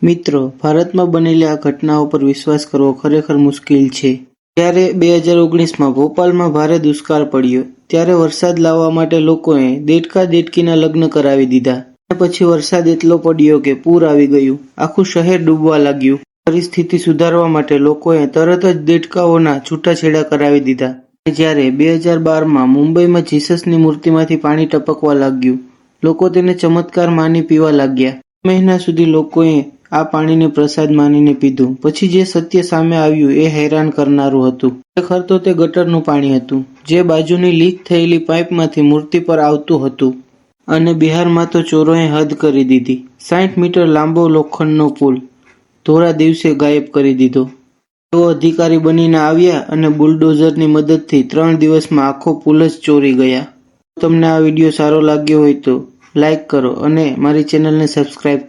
મિત્રો, ભારતમાં બનેલી આ ઘટનાઓ પર વિશ્વાસ કરવો ખરેખર મુશ્કેલ છે. જ્યારે 2019માં ભોપાલમાં ભારે દુષ્કાળ પડ્યો, ત્યારે વરસાદ લાવવા માટે લોકોએ દેડકા-દેડકીના લગ્ન કરાવી દીધા. અને પછી વરસાદ એટલો પડ્યો કે પૂર આવી ગયું. આખું શહેર ડૂબવા લાગ્યું. પરિસ્થિતિ સુધારવા માટે લોકોએ તરત જ દેડકાઓના છૂટાછેડા કરાવી દીધા. અને જ્યારે 2012માં મુંબઈમાં જીસસની મૂર્તિમાંથી પાણી ટપકવા લાગ્યું, લોકો તેને ચમત્કાર માની પીવા લાગ્યા. 2 મહિના સુધી લોકોએ આ પાણીને પ્રસાદ માનીને પીધું. પછી જે સત્ય સામે આવ્યું એ હેરાન કરનારું હતું. ખરેખર તો તે ગટરનું પાણી હતું, જે બાજુની લીક થયેલી પાઇપમાંથી મૂર્તિ પર આવતું હતું. અને બિહારમાં તો ચોરોએ હદ કરી દીધી. 60 મીટર લાંબો લોખંડનો પુલ ધોળા દિવસે ગાયબ કરી દીધો. તેઓ અધિકારી બનીને આવ્યા અને બુલડોઝરની મદદથી 3 દિવસમાં આખો પુલ જ ચોરી ગયા. જો તમને આ વિડીયો સારો લાગ્યો હોય તો લાઈક કરો અને મારી ચેનલને સબસ્ક્રાઈબ